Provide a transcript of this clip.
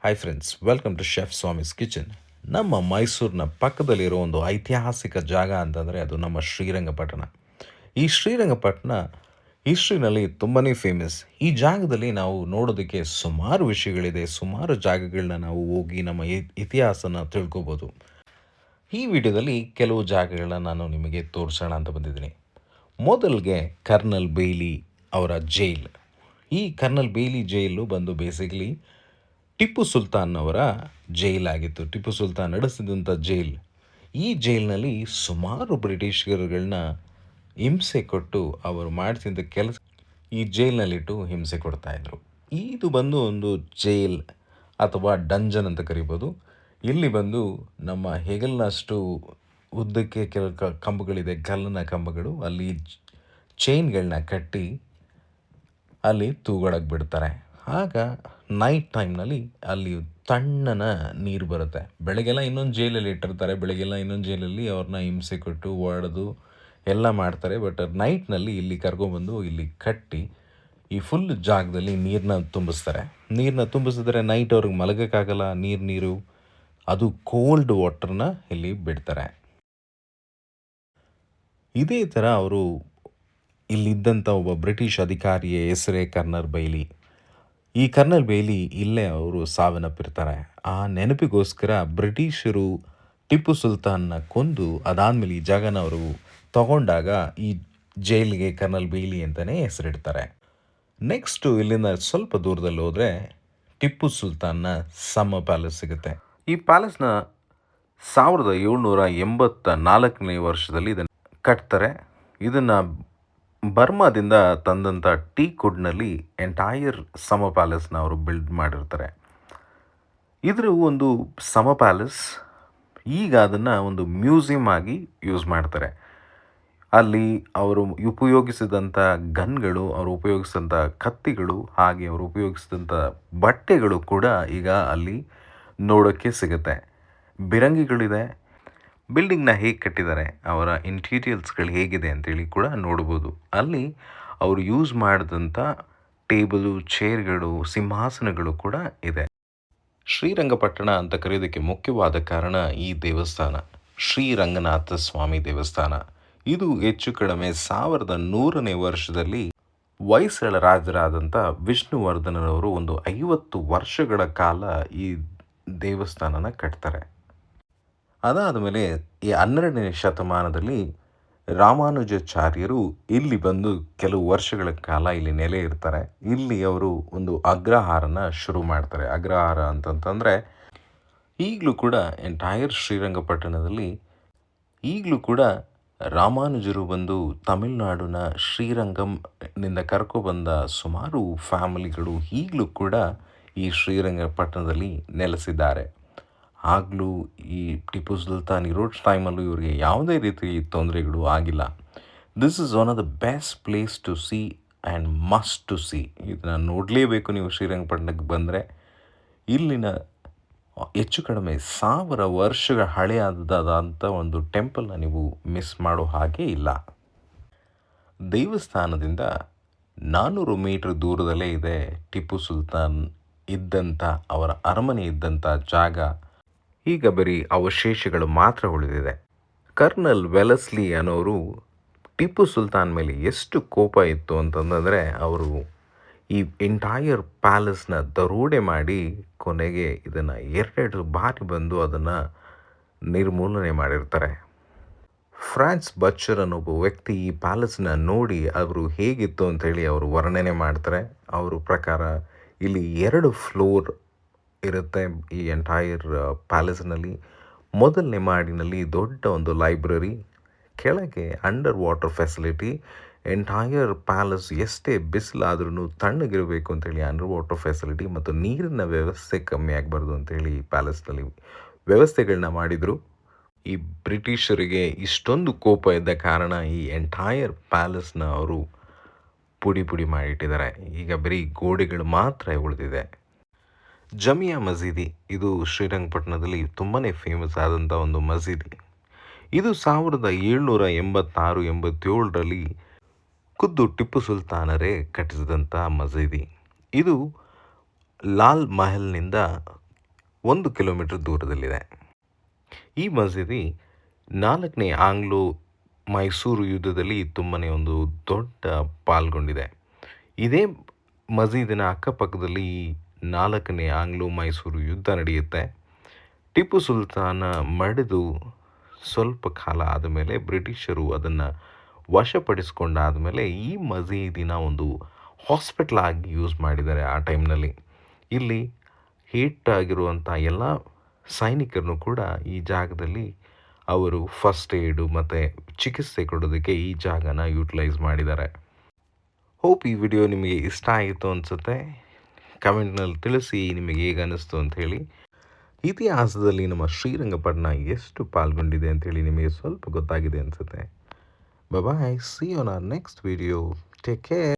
Hi friends, welcome to chef Swamy's kitchen. ನಮ್ಮ ಮೈಸೂರಿನ ಪಕ್ಕದಲ್ಲಿರೋ ಒಂದು ಐತಿಹಾಸಿಕ ಜಾಗ ಅಂತಂದರೆ ಅದು ನಮ್ಮ ಶ್ರೀರಂಗಪಟ್ಟಣ. ಈ ಶ್ರೀರಂಗಪಟ್ಟಣ ಹಿಸ್ಟ್ರಿನಲ್ಲಿ ತುಂಬಾ ಫೇಮಸ್. ಈ ಜಾಗದಲ್ಲಿ ನಾವು ನೋಡೋದಕ್ಕೆ ಸುಮಾರು ವಿಷಯಗಳಿದೆ, ಸುಮಾರು ಜಾಗಗಳನ್ನ ನಾವು ಹೋಗಿ ನಮ್ಮ ಇತಿಹಾಸನ ತಿಳ್ಕೊಬೋದು. ಈ ವಿಡಿಯೋದಲ್ಲಿ ಕೆಲವು ಜಾಗಗಳನ್ನ ನಾನು ನಿಮಗೆ ತೋರಿಸೋಣ ಅಂತ ಬಂದಿದ್ದೀನಿ. ಮೊದಲಿಗೆ ಕರ್ನಲ್ ಬೇಯ್ಲಿ ಅವರ ಜೈಲ್. ಈ ಕರ್ನಲ್ ಬೇಯ್ಲಿ ಜೈಲು ಬಂದು ಬೇಸಿಕಲಿ ಟಿಪ್ಪು ಸುಲ್ತಾನ್ ಅವರ ಜೈಲಾಗಿತ್ತು. ಟಿಪ್ಪು ಸುಲ್ತಾನ್ ನಡೆಸಿದಂಥ ಜೈಲ್. ಈ ಜೈಲಿನಲ್ಲಿ ಸುಮಾರು ಬ್ರಿಟಿಷರುಗಳನ್ನ ಹಿಂಸೆ ಕೊಟ್ಟು ಅವರು ಮಾಡ್ತಿದ್ದ ಕೆಲಸ ಈ ಜೈಲಿನಲ್ಲಿಟ್ಟು ಹಿಂಸೆ ಕೊಡ್ತಾಯಿದ್ರು. ಇದು ಬಂದು ಒಂದು ಜೈಲ್ ಅಥವಾ ಡಂಜನ್ ಅಂತ ಕರಿಬೋದು. ಇಲ್ಲಿ ಬಂದು ನಮ್ಮ ಹೆಗಲಿನಷ್ಟು ಉದ್ದಕ್ಕೆ ಕೆಲವು ಕಂಬಗಳಿದೆ, ಕಲ್ಲಿನ ಕಂಬಗಳು. ಅಲ್ಲಿ ಚೈನ್ಗಳನ್ನ ಕಟ್ಟಿ ಅಲ್ಲಿ ತೂಗಾಡಕ್ಕೆ ಬಿಡ್ತಾರೆ. ಆಗ ನೈಟ್ ಟೈಮ್ನಲ್ಲಿ ಅಲ್ಲಿ ತಣ್ಣನ ನೀರು ಬರುತ್ತೆ. ಬೆಳಗ್ಗೆಲ್ಲ ಇನ್ನೊಂದು ಜೈಲಲ್ಲಿ ಇಟ್ಟಿರ್ತಾರೆ. ಬೆಳಗ್ಗೆಲ್ಲ ಇನ್ನೊಂದು ಜೈಲಲ್ಲಿ ಅವ್ರನ್ನ ಹಿಂಸೆ ಕೊಟ್ಟು ಹೊಡೆದು ಎಲ್ಲ ಮಾಡ್ತಾರೆ. ಬಟ್ ನೈಟ್ನಲ್ಲಿ ಇಲ್ಲಿ ಕರ್ಕೊಂಡ್ಬಂದು ಇಲ್ಲಿ ಕಟ್ಟಿ ಈ ಫುಲ್ ಜಾಗದಲ್ಲಿ ನೀರನ್ನ ತುಂಬಿಸ್ತಾರೆ. ನೀರನ್ನ ತುಂಬಿಸಿದ್ರೆ ನೈಟ್ ಅವ್ರಿಗೆ ಮಲಗೋಕ್ಕಾಗಲ್ಲ. ನೀರು ಅದು ಕೋಲ್ಡ್ ವಾಟರ್ನ ಇಲ್ಲಿ ಬಿಡ್ತಾರೆ. ಇದೇ ಥರ ಅವರು ಇಲ್ಲಿದ್ದಂಥ ಒಬ್ಬ ಬ್ರಿಟಿಷ್ ಅಧಿಕಾರಿಯ ಹೆಸರೇ ಕರ್ನಲ್ ಬೇಯ್ಲಿ. ಈ ಕರ್ನಲ್ ಬೇಯ್ಲಿ ಇಲ್ಲೇ ಅವರು ಸಾವನ್ನಪ್ಪಿರ್ತಾರೆ. ಆ ನೆನಪಿಗೋಸ್ಕರ ಬ್ರಿಟಿಷರು ಟಿಪ್ಪು ಸುಲ್ತಾನ್ನ ಕೊಂದು ಅದಾದಮೇಲೆ ಈ ಜಾಗನ ಅವರು ತಗೊಂಡಾಗ ಈ ಜೈಲಿಗೆ ಕರ್ನಲ್ ಬೇಯ್ಲಿ ಅಂತಲೇ ಹೆಸರಿಡ್ತಾರೆ. ನೆಕ್ಸ್ಟು ಇಲ್ಲಿಂದ ಸ್ವಲ್ಪ ದೂರದಲ್ಲಿ ಹೋದರೆ ಟಿಪ್ಪು ಸುಲ್ತಾನ್ನ ಸಮ್ಮರ್ ಪ್ಯಾಲೇಸ್ ಸಿಗುತ್ತೆ. ಈ ಪ್ಯಾಲೇಸ್ನ 1784ನೇ ವರ್ಷದಲ್ಲಿ ಇದನ್ನು ಕಟ್ತಾರೆ. ಇದನ್ನು ಬರ್ಮಾದಿಂದ ತಂದಂಥ ಟೀ ಕುಡ್ನಲ್ಲಿ ಎಂಟೈರ್ ಸಮ ಪ್ಯಾಲೇಸ್ನ ಅವರು ಬಿಲ್ಡ್ ಮಾಡಿರ್ತಾರೆ. ಇದರ ಒಂದು ಸಮ ಪ್ಯಾಲೇಸ್ ಈಗ ಅದನ್ನು ಒಂದು ಮ್ಯೂಸಿಯಂ ಆಗಿ ಯೂಸ್ ಮಾಡ್ತಾರೆ. ಅಲ್ಲಿ ಅವರು ಉಪಯೋಗಿಸಿದಂಥ ಗನ್ಗಳು, ಅವರು ಉಪಯೋಗಿಸಿದಂಥ ಕತ್ತಿಗಳು, ಹಾಗೆ ಅವರು ಉಪಯೋಗಿಸಿದಂಥ ಬಟ್ಟೆಗಳು ಕೂಡ ಈಗ ಅಲ್ಲಿ ನೋಡೋಕ್ಕೆ ಸಿಗುತ್ತೆ. ಬಿರಂಗಿಗಳಿದೆ. ಬಿಲ್ಡಿಂಗ್ನ ಹೇಗೆ ಕಟ್ಟಿದ್ದಾರೆ, ಅವರ ಇಂಟೀರಿಯಲ್ಸ್ಗಳು ಹೇಗಿದೆ ಅಂತೇಳಿ ಕೂಡ ನೋಡ್ಬೋದು. ಅಲ್ಲಿ ಅವರು ಯೂಸ್ ಮಾಡಿದಂಥ ಟೇಬಲು, ಚೇರ್ಗಳು, ಸಿಂಹಾಸನಗಳು ಕೂಡ ಇದೆ. ಶ್ರೀರಂಗಪಟ್ಟಣ ಅಂತ ಕರೆಯೋದಕ್ಕೆ ಮುಖ್ಯವಾದ ಕಾರಣ ಈ ದೇವಸ್ಥಾನ, ಶ್ರೀರಂಗನಾಥ ಸ್ವಾಮಿ ದೇವಸ್ಥಾನ. ಇದು ಹೆಚ್ಚು ಕಡಿಮೆ 1100ನೇ ವರ್ಷದಲ್ಲಿ ಹೊಯ್ಸಳ ರಾಜರಾದಂಥ ವಿಷ್ಣುವರ್ಧನರವರು ಒಂದು 50 ವರ್ಷಗಳ ಕಾಲ ಈ ದೇವಸ್ಥಾನನ ಕಟ್ತಾರೆ. ಅದಾದ ಮೇಲೆ ಈ 12ನೇ ಶತಮಾನದಲ್ಲಿ ರಾಮಾನುಜಾಚಾರ್ಯರು ಇಲ್ಲಿ ಬಂದು ಕೆಲವು ವರ್ಷಗಳ ಕಾಲ ಇಲ್ಲಿ ನೆಲೆ ಇರ್ತಾರೆ. ಇಲ್ಲಿ ಅವರು ಒಂದು ಅಗ್ರಹಾರನ ಶುರು ಮಾಡ್ತಾರೆ. ಅಗ್ರಹಾರ ಅಂತಂತಂದರೆ ಈಗಲೂ ಕೂಡ ಎಂಟೈರ್ ಶ್ರೀರಂಗಪಟ್ಟಣದಲ್ಲಿ ಈಗಲೂ ಕೂಡ ರಾಮಾನುಜರು ಬಂದು ತಮಿಳುನಾಡಿನ ಶ್ರೀರಂಗಂನಿಂದ ಕರ್ಕೊಬಂದ ಸುಮಾರು ಫ್ಯಾಮಿಲಿಗಳು ಈಗಲೂ ಕೂಡ ಈ ಶ್ರೀರಂಗಪಟ್ಟಣದಲ್ಲಿ ನೆಲೆಸಿದ್ದಾರೆ. ಆಗಲೂ ಈ ಟಿಪ್ಪು ಸುಲ್ತಾನ್ ಇರೋ ಟೈಮಲ್ಲೂ ಇವರಿಗೆ ಯಾವುದೇ ರೀತಿ ತೊಂದರೆಗಳು ಆಗಿಲ್ಲ. This is one of the best place to see and must to see. ಇದನ್ನು ನೋಡಲೇಬೇಕು ನೀವು ಶ್ರೀರಂಗಪಟ್ಟಣಕ್ಕೆ ಬಂದರೆ. ಇಲ್ಲಿನ ಹೆಚ್ಚು ಕಡಿಮೆ 1000 ವರ್ಷಗಳ ಹಳೆಯಾದಂಥ ಒಂದು ಟೆಂಪಲ್ನ ನೀವು ಮಿಸ್ ಮಾಡೋ ಹಾಗೆ ಇಲ್ಲ. ದೇವಸ್ಥಾನದಿಂದ 400 ಮೀಟರ್ ದೂರದಲ್ಲೇ ಇದೆ ಟಿಪ್ಪು ಸುಲ್ತಾನ್ ಇದ್ದಂಥ ಅವರ ಅರಮನೆ ಇದ್ದಂಥ ಜಾಗ. ಈಗ ಬರೀ ಅವಶೇಷಗಳು ಮಾತ್ರ ಉಳಿದಿದೆ. ಕರ್ನಲ್ ವೆಲೆಸ್ಲಿ ಅನ್ನೋರು ಟಿಪ್ಪು ಸುಲ್ತಾನ್ ಮೇಲೆ ಎಷ್ಟು ಕೋಪ ಇತ್ತು ಅಂತಂದರೆ ಅವರು ಈ ಎಂಟೈರ್ ಪ್ಯಾಲೇಸ್ನ ದರೋಡೆ ಮಾಡಿ ಕೊನೆಗೆ ಇದನ್ನು 2 ಬಾರಿ ಬಂದು ಅದನ್ನು ನಿರ್ಮೂಲನೆ ಮಾಡಿರ್ತಾರೆ. ಫ್ರಾನ್ಸ್ ಬಚ್ಚರ್ ಅನ್ನೋ ಒಬ್ಬ ವ್ಯಕ್ತಿ ಈ ಪ್ಯಾಲೇಸ್ನ ನೋಡಿ ಅವರು ಹೇಗಿತ್ತು ಅಂಥೇಳಿ ಅವರು ವರ್ಣನೆ ಮಾಡ್ತಾರೆ. ಅವ್ರ ಪ್ರಕಾರ ಇಲ್ಲಿ 2 ಫ್ಲೋರ್ ಇರುತ್ತೆ ಈ ಎಂಟೈರ್ ಪ್ಯಾಲೇಸ್ನಲ್ಲಿ. ಮೊದಲನೇ ಮಾಡಿನಲ್ಲಿ ದೊಡ್ಡ ಒಂದು ಲೈಬ್ರರಿ, ಕೆಳಗೆ under water facility. Entire palace ಎಷ್ಟೇ ಬಿಸಿಲಾದ್ರೂ ತಣ್ಣಗಿರಬೇಕು ಅಂತೇಳಿ ಅಂಡರ್ ವಾಟರ್ ಫೆಸಿಲಿಟಿ ಮತ್ತು ನೀರಿನ ವ್ಯವಸ್ಥೆ ಕಮ್ಮಿ ಆಗಬಾರ್ದು ಅಂತೇಳಿ ಪ್ಯಾಲೇಸ್ನಲ್ಲಿ ವ್ಯವಸ್ಥೆಗಳನ್ನ ಮಾಡಿದರು. ಈ ಬ್ರಿಟಿಷರಿಗೆ ಇಷ್ಟೊಂದು ಕೋಪ ಇದ್ದ ಕಾರಣ ಈ ಎಂಟೈರ್ ಪ್ಯಾಲೇಸ್ನ ಅವರು ಪುಡಿ ಪುಡಿ ಮಾಡಿಟ್ಟಿದ್ದಾರೆ. ಈಗ ಬರೀ ಗೋಡೆಗಳು ಮಾತ್ರ ಉಳಿದಿದೆ. ಜಮಿಯಾ ಮಸೀದಿ, ಇದು ಶ್ರೀರಂಗಪಟ್ಟಣದಲ್ಲಿ ತುಂಬಾ ಫೇಮಸ್ ಆದಂಥ ಒಂದು ಮಸೀದಿ. ಇದು 1786-87ರಲ್ಲಿ ಖುದ್ದು ಟಿಪ್ಪು ಸುಲ್ತಾನರೇ ಕಟ್ಟಿಸಿದಂಥ ಮಸೀದಿ. ಇದು ಲಾಲ್ ಮಹಲ್ನಿಂದ 1 ಕಿಲೋಮೀಟರ್ ದೂರದಲ್ಲಿದೆ. ಈ ಮಸೀದಿ 4ನೇ ಆಂಗ್ಲೋ ಮೈಸೂರು ಯುದ್ಧದಲ್ಲಿ ತುಂಬಾ ಒಂದು ದೊಡ್ಡ ಪಾಲ್ಗೊಂಡಿದೆ. ಇದೇ ಮಸೀದಿನ ಅಕ್ಕಪಕ್ಕದಲ್ಲಿ 4ನೇ ಆಂಗ್ಲೋ ಮೈಸೂರು ಯುದ್ಧ ನಡೆಯುತ್ತೆ. ಟಿಪ್ಪು ಸುಲ್ತಾನ ಮಡಿದು ಸ್ವಲ್ಪ ಕಾಲ ಆದಮೇಲೆ ಬ್ರಿಟಿಷರು ಅದನ್ನು ವಶಪಡಿಸ್ಕೊಂಡಾದ ಮೇಲೆ ಈ ಮಸೀದಿನ ಒಂದು ಹಾಸ್ಪಿಟಲ್ ಆಗಿ ಯೂಸ್ ಮಾಡಿದ್ದಾರೆ ಆ ಟೈಮ್ನಲ್ಲಿ. ಇಲ್ಲಿ ಹಿಟ್ ಆಗಿರುವಂಥ ಎಲ್ಲ ಸೈನಿಕರನ್ನು ಕೂಡ ಈ ಜಾಗದಲ್ಲಿ ಅವರು ಫಸ್ಟ್ ಏಡು ಮತ್ತು ಚಿಕಿತ್ಸೆ ಕೊಡೋದಕ್ಕೆ ಈ ಜಾಗನ ಯೂಟಿಲೈಸ್ ಮಾಡಿದ್ದಾರೆ. ಹೋಪ್ ಈ ವಿಡಿಯೋ ನಿಮಗೆ ಇಷ್ಟ ಆಯಿತು ಅನಿಸುತ್ತೆ. ಕಮೆಂಟ್ನಲ್ಲಿ ತಿಳಿಸಿ ನಿಮಗೆ ಹೇಗೆ ಅನ್ನಿಸ್ತು ಅಂಥೇಳಿ. ಇತಿಹಾಸದಲ್ಲಿ ನಮ್ಮ ಶ್ರೀರಂಗಪಟ್ಟಣ ಎಷ್ಟು ಪಾಲ್ಗೊಂಡಿದೆ ಅಂಥೇಳಿ ನಿಮಗೆ ಸ್ವಲ್ಪ ಗೊತ್ತಾಗಿದೆ ಅನಿಸುತ್ತೆ. Bye, see you on our next video. Take care.